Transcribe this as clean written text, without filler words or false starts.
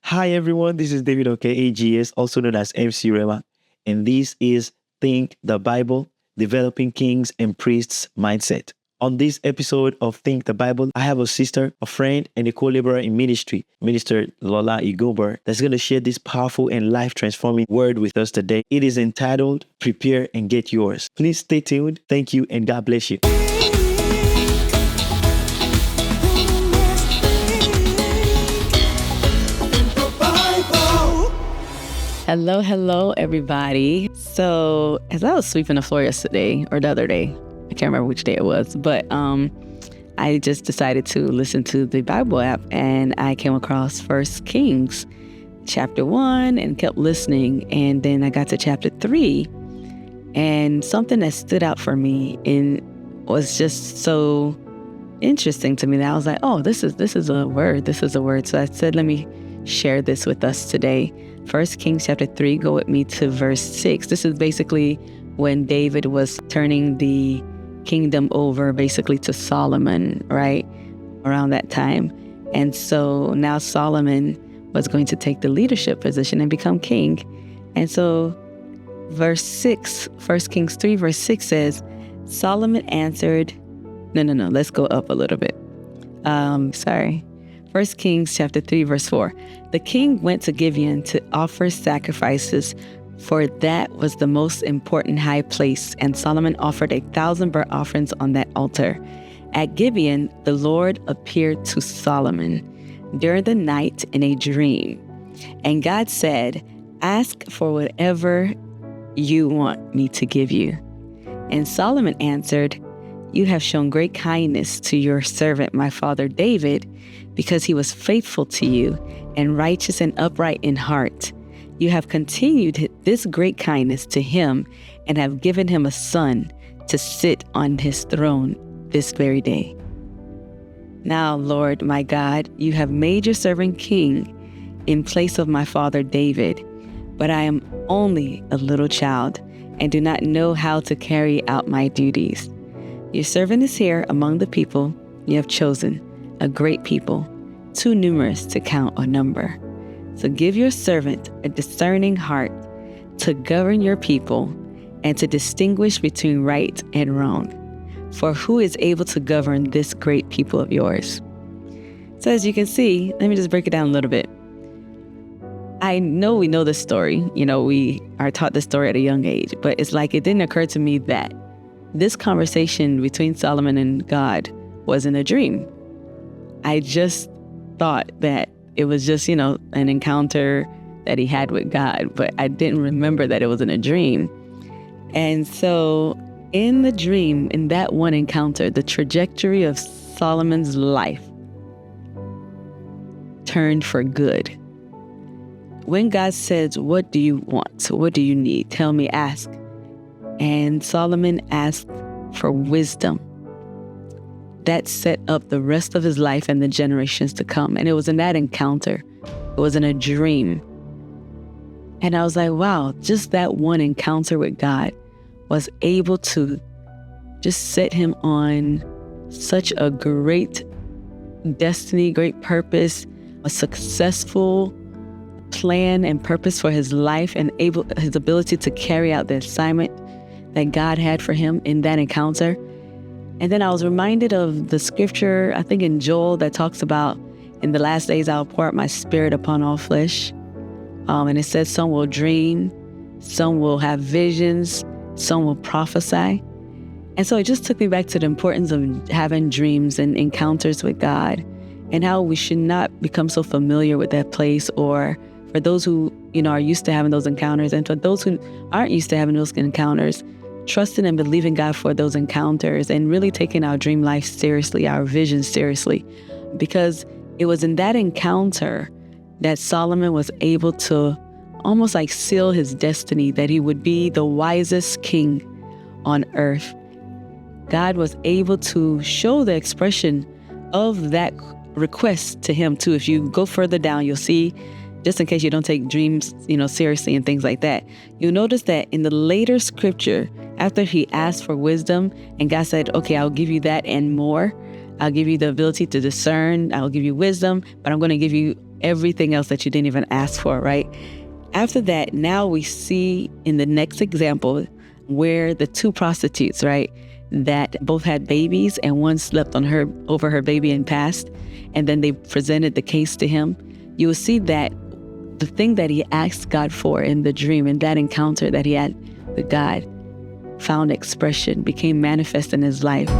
Hi everyone, this is David Oke A.G.S, also known as MC Rema, and this is Think the Bible, Developing Kings and Priests Mindset. On this episode of Think the Bible, I have a sister, a friend, and a co-laborer in ministry, Minister Damilola Igunbor, that's going to share this powerful and life-transforming word with us today. It is entitled, Prepare and Get Yours. Please stay tuned. Thank you, and God bless you. Hello, everybody. So, as I was sweeping the floor yesterday, or the other day, I can't remember which day it was, but I just decided to listen to the Bible app, and I came across 1 Kings chapter 1 and kept listening, and then I got to chapter 3, and something that stood out for me and was just so interesting to me that I was like, oh, this is a word. So I said, let me share this with us today. 1 Kings chapter 3, go with me to verse 6. This is basically when David was turning the kingdom over basically to Solomon, right? Around that time. And so now Solomon was going to take the leadership position and become king. And so verse 6, 1 Kings 3 verse 6 says, Solomon answered, no, let's go up a little bit. 1 Kings chapter 3 verse 4. The king went to Gibeon to offer sacrifices, for that was the most important high place, and Solomon offered 1,000 burnt offerings on that altar. At Gibeon, the Lord appeared to Solomon during the night in a dream. And God said, ask for whatever you want me to give you. And Solomon answered, you have shown great kindness to your servant, my father David, because he was faithful to you and righteous and upright in heart. You have continued this great kindness to him and have given him a son to sit on his throne this very day. Now, Lord, my God, you have made your servant king in place of my father David, but I am only a little child and do not know how to carry out my duties. Your servant is here among the people you have chosen, a great people, too numerous to count or number. So give your servant a discerning heart to govern your people and to distinguish between right and wrong. For who is able to govern this great people of yours? So as you can see, let me just break it down a little bit. I know we know this story. We are taught this story at a young age, but it's like it didn't occur to me that this conversation between Solomon and God wasn't a dream. I just thought that it was just, an encounter that he had with God, but I didn't remember that it was in a dream. And so in the dream, in that one encounter, the trajectory of Solomon's life turned for good. When God says, what do you want? What do you need? Tell me, ask. And Solomon asked for wisdom. That set up the rest of his life and the generations to come. And it was in that encounter. It was in a dream. And I was like, wow, just that one encounter with God was able to just set him on such a great destiny, great purpose, a successful plan and purpose for his life, and his ability to carry out the assignment that God had for him in that encounter. And then I was reminded of the scripture, I think in Joel, that talks about, in the last days I'll pour out my spirit upon all flesh. And it says some will dream, some will have visions, some will prophesy. And so it just took me back to the importance of having dreams and encounters with God, and how we should not become so familiar with that place, or for those who, are used to having those encounters, and for those who aren't used to having those encounters, trusting and believing God for those encounters, and really taking our dream life seriously, our vision seriously. Because it was in that encounter that Solomon was able to almost like seal his destiny, that he would be the wisest king on earth. God was able to show the expression of that request to him too. If you go further down, you'll see, just in case you don't take dreams, seriously and things like that, you'll notice that in the later scripture, after he asked for wisdom and God said, okay, I'll give you that and more. I'll give you the ability to discern. I'll give you wisdom, but I'm going to give you everything else that you didn't even ask for, right? After that, now we see in the next example where the two prostitutes, right, that both had babies and one slept on over her baby and passed, and then they presented the case to him. You will see that the thing that he asked God for in the dream, in that encounter that he had with God, found expression, became manifest in his life.